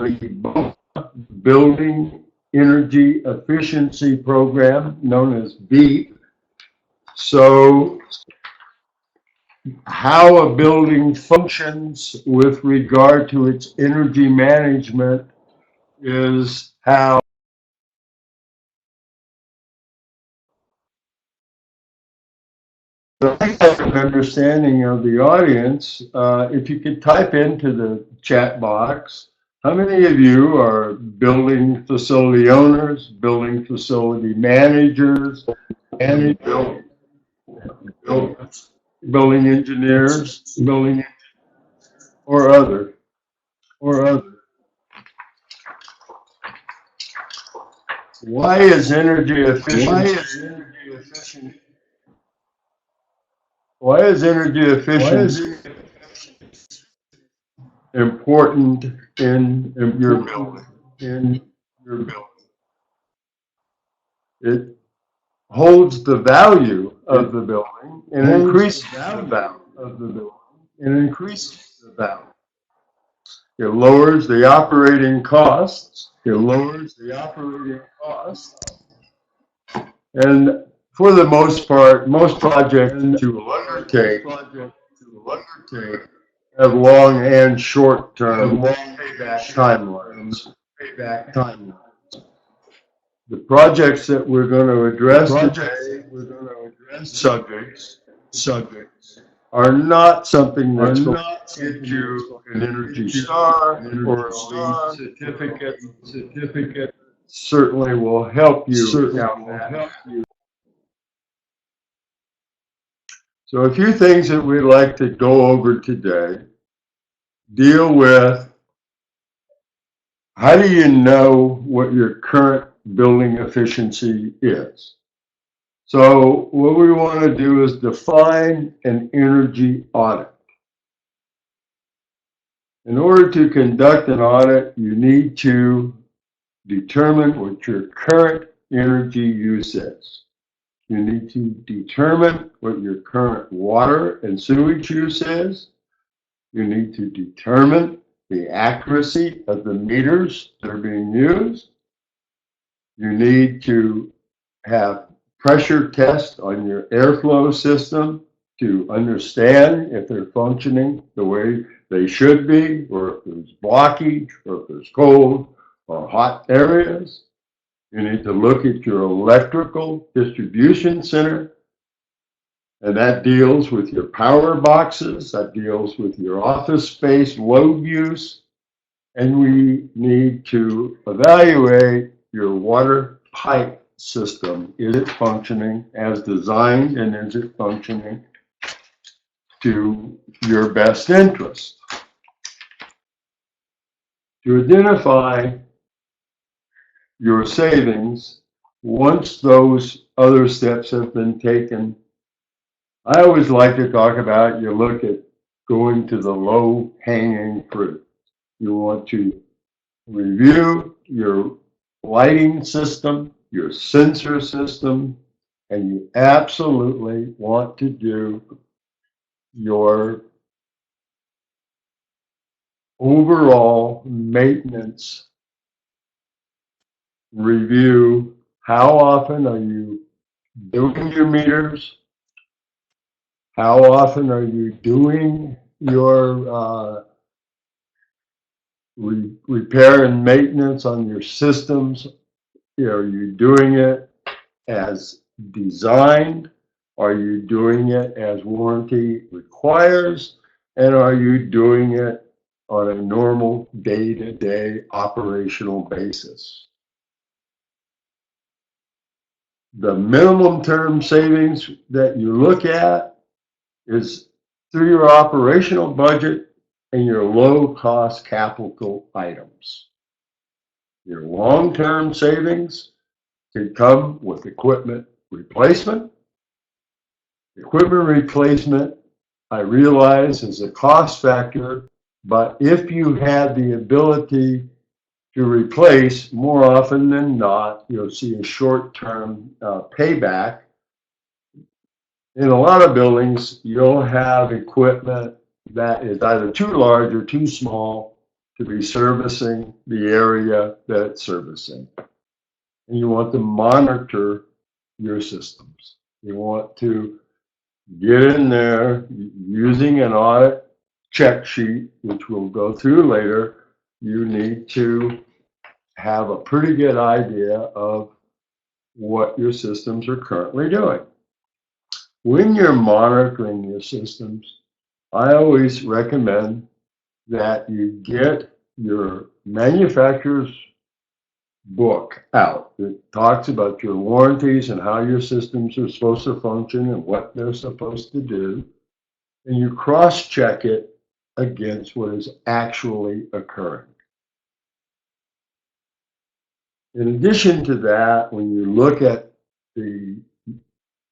the Building Energy Efficiency Program, known as BEEP. So how a building functions with regard to its energy management is how I have an understanding of the audience. If you could type into the chat box, how many of you are building facility owners, building facility managers, and building engineers, or other? Why is energy efficiency important in your building? It holds the value of the building and increases the value of the building. It lowers the operating costs. And for the most part, most projects you undertake have long and short-term payback timelines. The projects that we're going to address today, subjects, are not something that's going to get you an Energy Star or a LEED certificate. Certainly will help you down that. So a few things that we'd like to go over today deal with how do you know what your current building efficiency is. So what we want to do is define an energy audit. In order to conduct an audit, you need to determine what your current energy use is. You need to determine what your current water and sewage use is. You need to determine the accuracy of the meters that are being used. You need to have pressure tests on your airflow system to understand if they're functioning the way they should be, or if there's blockage, or if there's cold or hot areas. You need to look at your electrical distribution center, and that deals with your power boxes, that deals with your office space load use, and we need to evaluate your water pipe system. Is it functioning as designed, and is it functioning to your best interest? To identify your savings, once those other steps have been taken, I always like to talk about, you look at going to the low-hanging fruit. You want to review your lighting system, your sensor system, and you absolutely want to do your overall maintenance review. How often are you doing your meters? How often are you doing your repair and maintenance on your systems? Are you doing it as designed? Are you doing it as warranty requires? And are you doing it on a normal day-to-day operational basis? The minimum term savings that you look at is through your operational budget and your low-cost capital items. Your long-term savings can come with equipment replacement. Equipment replacement, I realize, is a cost factor, but if you have the ability to replace, more often than not, you'll see a short-term payback. In a lot of buildings, you'll have equipment that is either too large or too small to be servicing the area that it's servicing. And you want to monitor your systems. You want to get in there using an audit check sheet, which we'll go through later. You need to have a pretty good idea of what your systems are currently doing. When you're monitoring your systems, I always recommend that you get your manufacturer's book out. It talks about your warranties and how your systems are supposed to function and what they're supposed to do. And you cross-check it against what is actually occurring. In addition to that, when you look at the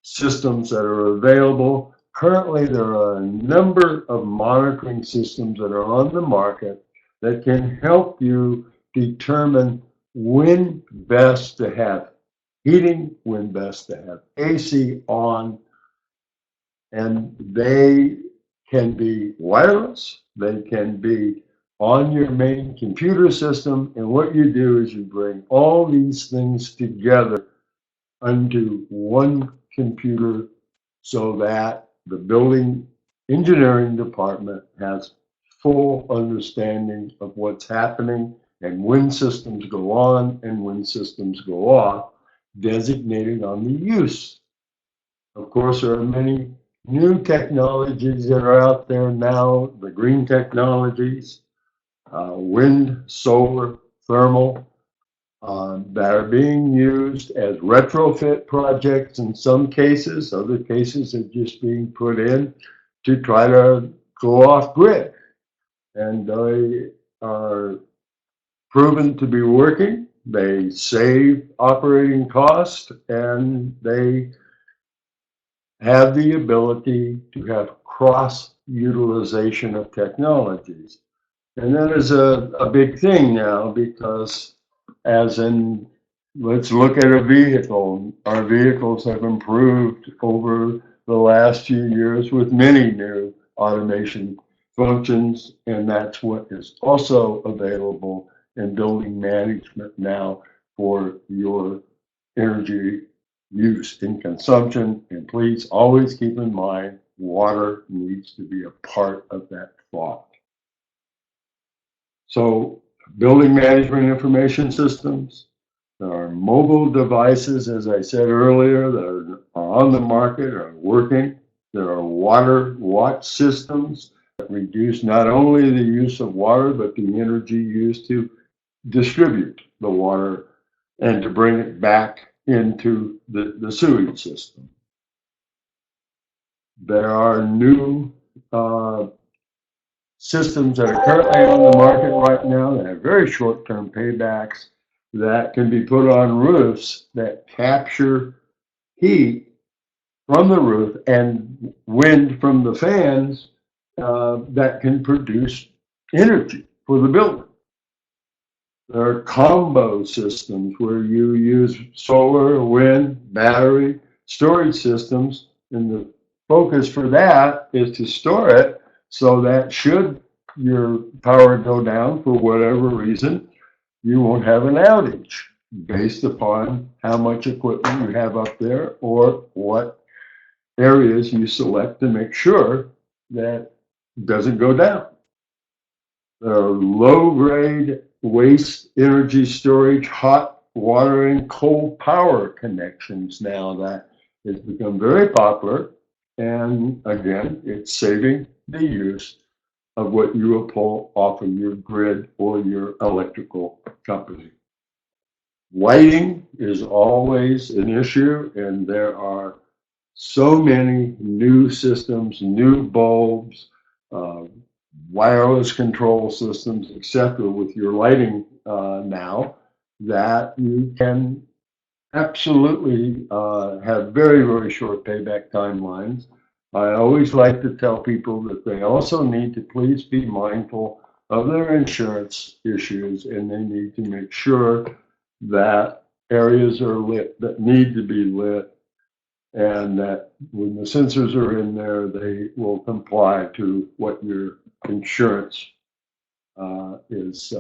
systems that are available, currently there are a number of monitoring systems that are on the market that can help you determine when best to have heating, when best to have AC on, and they can be wireless, they can be on your main computer system, and what you do is you bring all these things together onto one computer so that the building engineering department has full understanding of what's happening and when systems go on and when systems go off, designated on the use. Of course, there are many new technologies that are out there now, the green technologies, wind, solar, thermal, that are being used as retrofit projects in some cases. Other cases are just being put in to try to go off grid. And they are proven to be working. They save operating costs and they have the ability to have cross utilization of technologies. And that is a big thing now because as in, let's look at a vehicle. Our vehicles have improved over the last few years with many new automation functions, and that's what is also available in building management now for your energy use and consumption. And please always keep in mind, water needs to be a part of that thought. So building management information systems, there are mobile devices, as I said earlier, that are on the market, are working. There are water watch systems that reduce not only the use of water, but the energy used to distribute the water and to bring it back into the sewage system. There are new systems that are currently on the market right now that have very short-term paybacks that can be put on roofs that capture heat from the roof and wind from the fans that can produce energy for the building. There are combo systems where you use solar, wind, battery, storage systems, and the focus for that is to store it so that should your power go down for whatever reason, you won't have an outage based upon how much equipment you have up there or what areas you select to make sure that it doesn't go down. There are low-grade waste energy storage, hot water and cold power connections now that has become very popular. And again, it's saving the use of what you will pull off of your grid or your electrical company. Lighting is always an issue, and there are so many new systems, new bulbs, wireless control systems, etc., with your lighting now that you can absolutely have very, very short payback timelines. I always like to tell people that they also need to please be mindful of their insurance issues, and they need to make sure that areas are lit that need to be lit, and that when the sensors are in there, they will comply to what your insurance is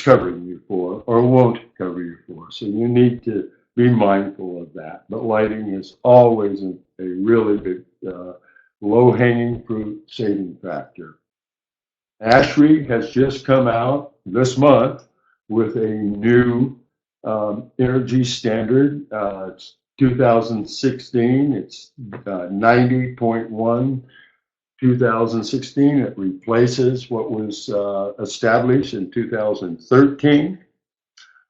covering you for, or won't cover you for. So you need to be mindful of that. But lighting is always a really big low-hanging fruit saving factor. ASHRAE has just come out this month with a new energy standard. It's 2016. It's 90.1. 2016, it replaces what was established in 2013.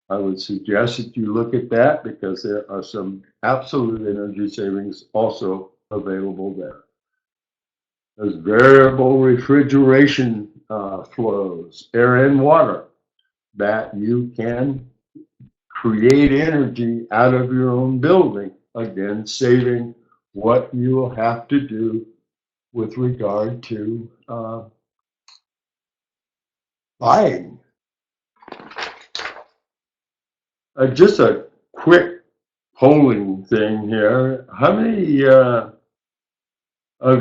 I would suggest that you look at that because there are some absolute energy savings also available there. There's variable refrigeration flows, air and water, that you can create energy out of your own building, again, saving what you will have to do with regard to buying. Just a quick polling thing here. How many of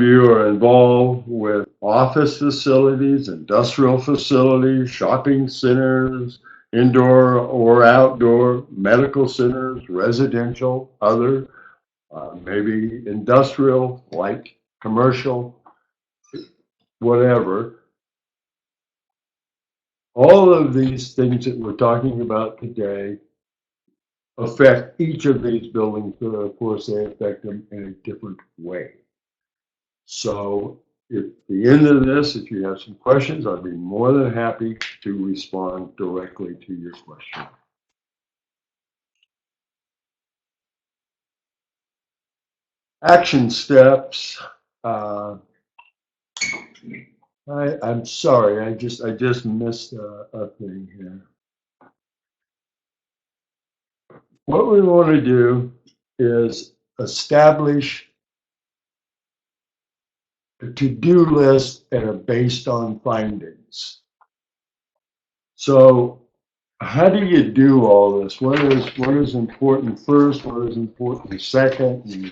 you are involved with office facilities, industrial facilities, shopping centers, indoor or outdoor, medical centers, residential, other, maybe industrial, light commercial, whatever? All of these things that we're talking about today affect each of these buildings, but of course they affect them in a different way. So at the end of this, if you have some questions, I'd be more than happy to respond directly to your question. Action steps. I'm sorry, I just missed a thing here. What we want to do is establish a to-do list that are based on findings. So how do you do all this? What is important first? What is important second? And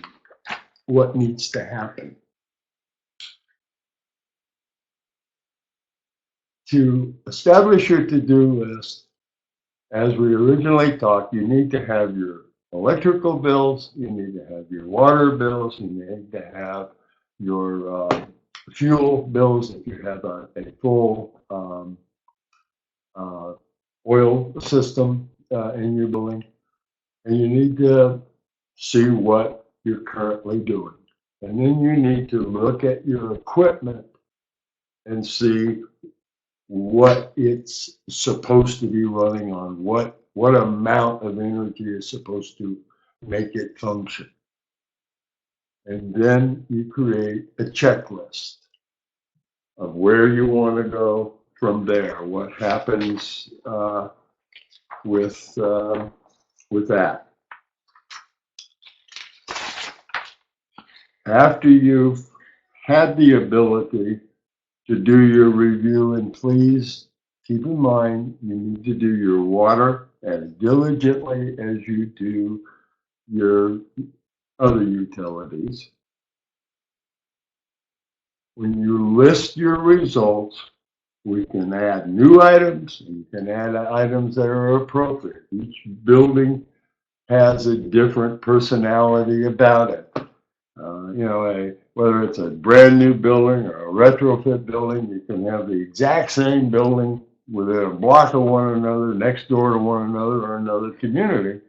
what needs to happen? To establish your to-do list, as we originally talked, you need to have your electrical bills, you need to have your water bills, you need to have your fuel bills if you have a full oil system in your building, and you need to see what you're currently doing. And then you need to look at your equipment and see what it's supposed to be running on, what amount of energy is supposed to make it function. And then you create a checklist of where you want to go from there, what happens with that. After you've had the ability to do your review, and please keep in mind you need to do your water as diligently as you do your other utilities. When you list your results, we can add new items, and you can add items that are appropriate. Each building has a different personality about it. Whether it's a brand new building or a retrofit building, you can have the exact same building within a block of one another, next door to one another, or another community,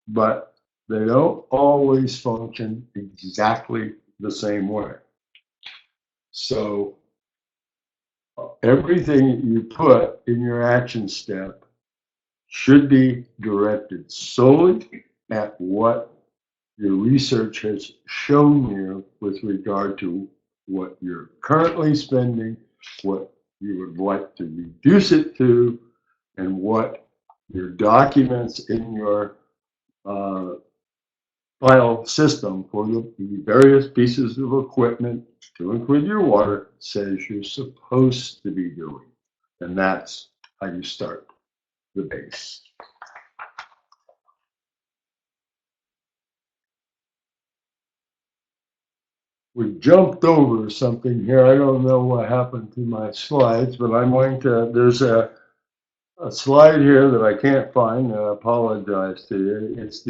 but they don't always function exactly the same way. So everything that you put in your action step should be directed solely at what your research has shown you with regard to what you're currently spending, what you would like to reduce it to, and what your documents in your file system for the various pieces of equipment, to include your water, says you're supposed to be doing. And that's how you start the base. we jumped over something here. I don't know what happened to my slides, but I'm going to, there's a slide here that I can't find. I apologize to you. It's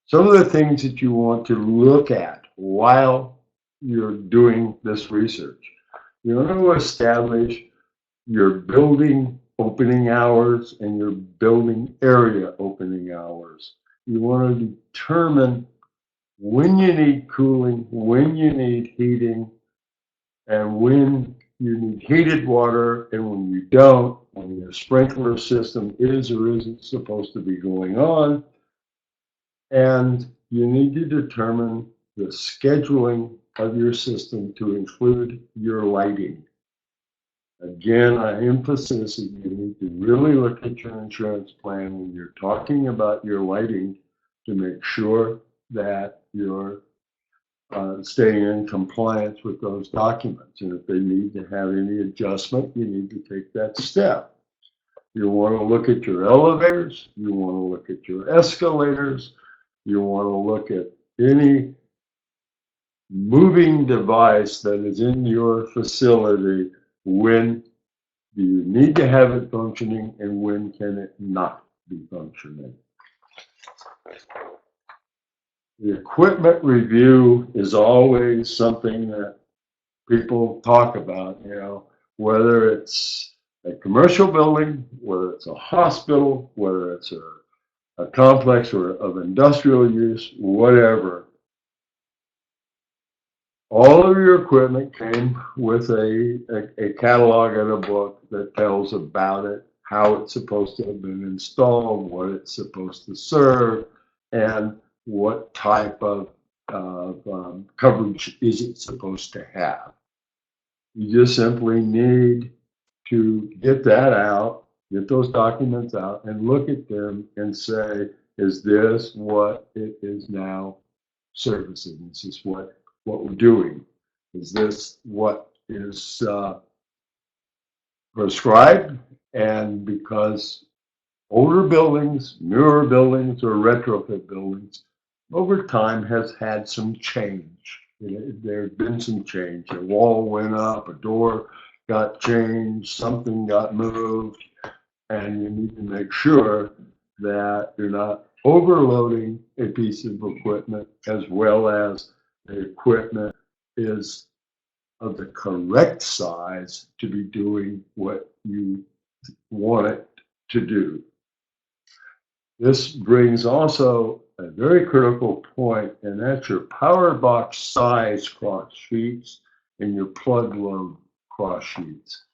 some of the things that you want to look at while you're doing this research. You want to establish your building opening hours and your building area opening hours. You want to determine when you need cooling, when you need heating, and when you need heated water, and when you don't, when your sprinkler system is or isn't supposed to be going on. And you need to determine the scheduling of your system to include your lighting. Again, I emphasize that you need to really look at your insurance plan when you're talking about your lighting to make sure that you're staying in compliance with those documents. And if they need to have any adjustment, you need to take that step. You want to look at your elevators, you want to look at your escalators, you want to look at any moving device that is in your facility. When do you need to have it functioning and when can it not be functioning? The equipment review is always something that people talk about, whether it's a commercial building, whether it's a hospital, whether it's a complex or of industrial use, whatever. All of your equipment came with a catalog and a book that tells about it, how it's supposed to have been installed, what it's supposed to serve, and what type of coverage is it supposed to have. You just simply need to get that out, get those documents out, and look at them and say, is this what it is now servicing? Is this what we're doing? Is this what is prescribed? And because older buildings, newer buildings, or retrofit buildings, over time has had some change. There's been some change. A wall went up, a door got changed, something got moved, and you need to make sure that you're not overloading a piece of equipment, as well as the equipment is of the correct size to be doing what you want it to do. This brings also a very critical point, and that's your power box size cross sheets and your plug load cross sheets.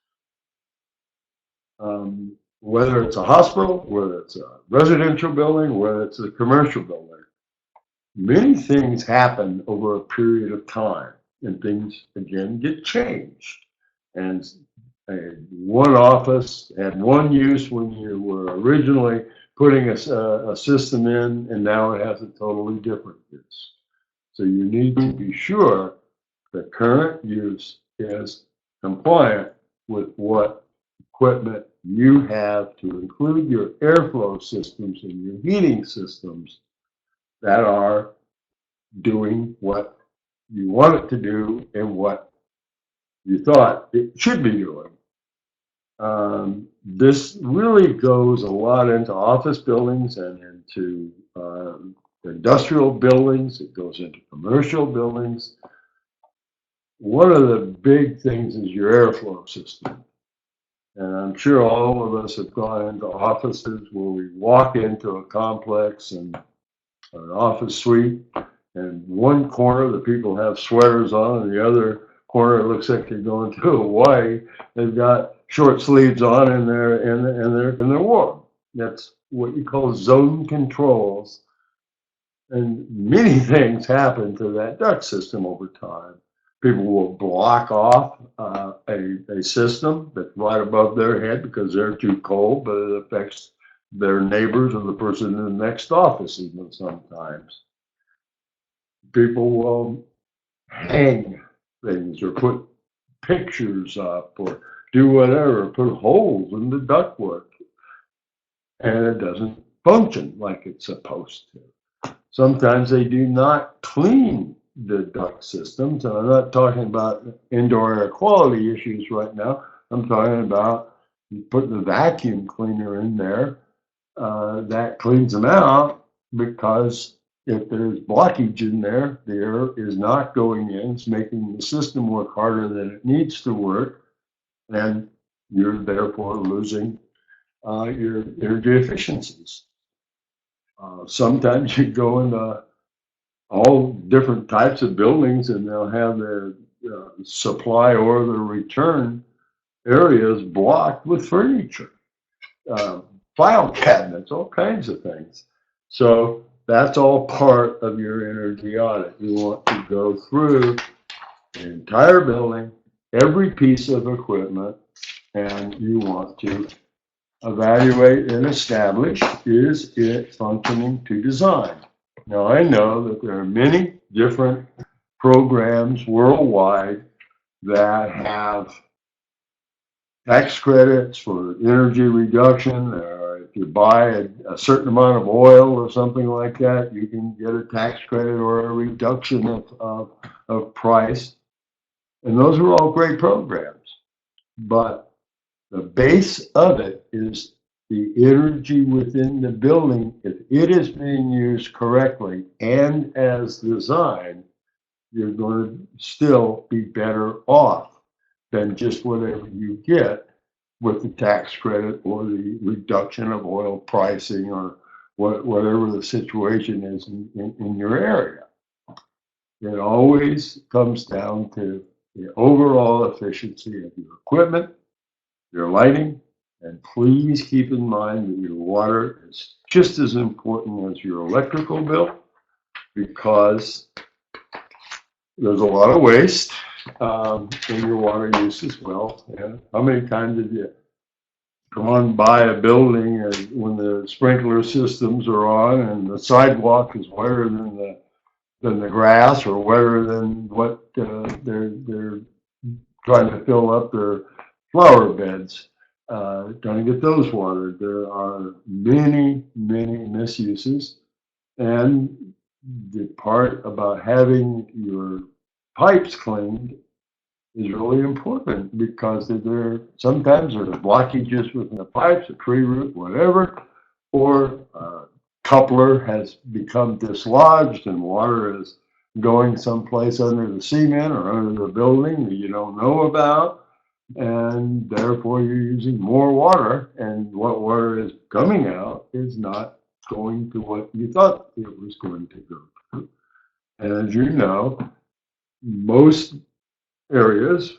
Whether it's a hospital, whether it's a residential building, whether it's a commercial building, many things happen over a period of time, and things again get changed. And one office had one use when you were originally putting a system in, and now it has a totally different use. So you need to be sure the current use is compliant with what equipment you have to include your airflow systems and your heating systems that are doing what you want it to do and what you thought it should be doing. This really goes a lot into office buildings and into industrial buildings. It goes into commercial buildings. One of the big things is your airflow system. And I'm sure all of us have gone into offices where we walk into a complex and an office suite, and one corner the people have sweaters on, and the other corner it looks like they're going to Hawaii. They've got short sleeves on and they're warm. That's what you call zone controls. And many things happen to that duct system over time. People will block off a system that's right above their head because they're too cold, but it affects their neighbors or the person in the next office even sometimes. People will hang things or put pictures up or do whatever, put holes in the ductwork, and it doesn't function like it's supposed to. Sometimes they do not clean the duct systems. And I'm not talking about indoor air quality issues right now. I'm talking about putting the vacuum cleaner in there. That cleans them out because if there's blockage in there, the air is not going in. It's making the system work harder than it needs to work. And you're therefore losing your energy efficiencies. Sometimes you go into all different types of buildings and they'll have their supply or the return areas blocked with furniture, uh, file cabinets, all kinds of things. So that's all part of your energy audit. You want to go through the entire building, every piece of equipment, and you want to evaluate and establish, is it functioning to design? Now, I know that there are many different programs worldwide that have tax credits for energy reduction, or if you buy a certain amount of oil or something like that, you can get a tax credit or a reduction of price. And those are all great programs. But the base of it is the energy within the building. If it is being used correctly and as designed, you're going to still be better off than just whatever you get with the tax credit or the reduction of oil pricing or whatever the situation is in your area. It always comes down to the overall efficiency of your equipment, your lighting, and please keep in mind that your water is just as important as your electrical bill, because there's a lot of waste in your water use as well. Yeah. How many times have you gone by a building and when the sprinkler systems are on and the sidewalk is wetter than the grass, or wetter than what they're trying to fill up their flower beds, trying to get those watered? There are many, many misuses. And the part about having your pipes cleaned is really important, because sometimes there's blockages within the pipes, a tree root, whatever, or a coupler has become dislodged and water is going someplace under the cement or under the building that you don't know about, and therefore you're using more water, and what water is coming out is not going to what you thought it was going to go to. And as you know, most areas,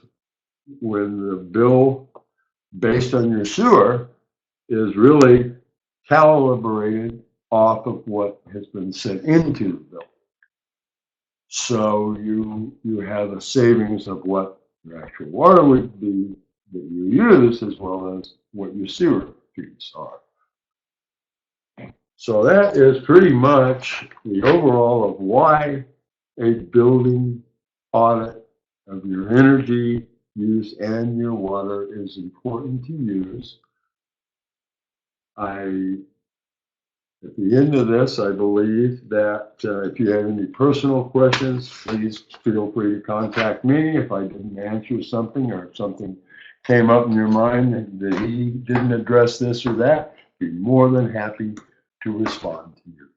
when the bill based on your sewer is really calibrated off of what has been sent into the bill. So you have a savings of what your actual water would be that you use, as well as what your sewer fees are. So that is pretty much the overall of why a building audit of your energy use and your water is important to use. At the end of this, I believe that if you have any personal questions, please feel free to contact me. If I didn't answer something, or if something came up in your mind that he didn't address this or that, be more than happy to respond to you.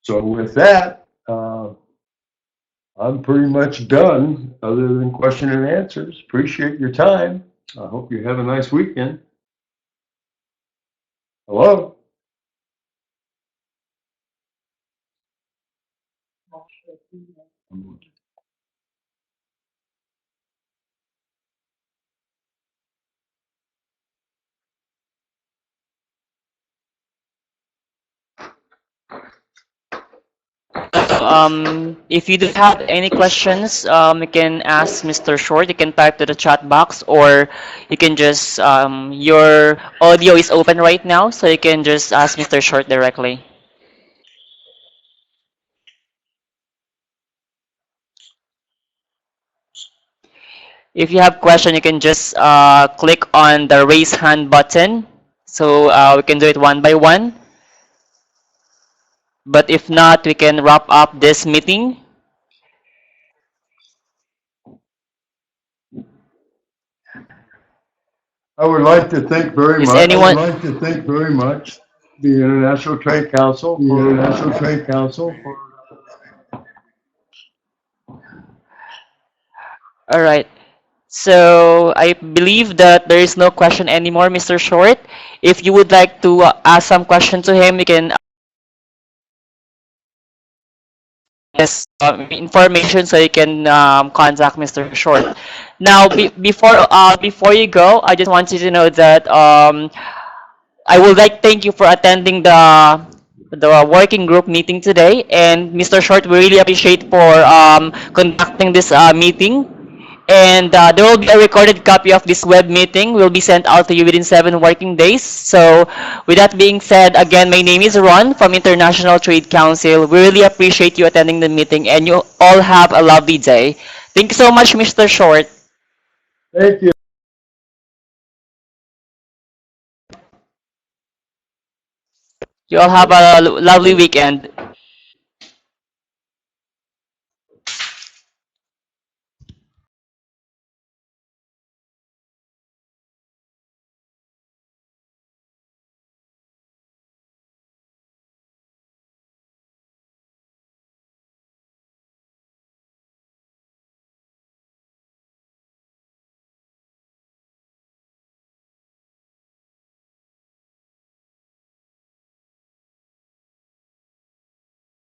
So with that, I'm pretty much done, other than question and answers. Appreciate your time. I hope you have a nice weekend. Hello? If you do have any questions, you can ask Mr. Short. You can type to the chat box, or you can just, your audio is open right now, so you can just ask Mr. Short directly. If you have question, you can just click on the raise hand button. So we can do it one by one. But if not, we can wrap up this meeting. I would like to thank very Is much. I would anyone? like to thank very much the International Trade Council for All right. So I believe that there is no question anymore, Mr. Short. If you would like to ask some question to him, you can ask information so you can contact Mr. Short. Now, before you go, I just want you to know that I would like thank you for attending the working group meeting today, and Mr. Short, we really appreciate for conducting this meeting. And there will be a recorded copy of this web meeting will be sent out to you within 7 working days. So, with that being said, again, my name is Ron from International Trade Council. We really appreciate you attending the meeting, and you all have a lovely day. Thank you so much, Mr. Short. thank you. You all have a lovely weekend.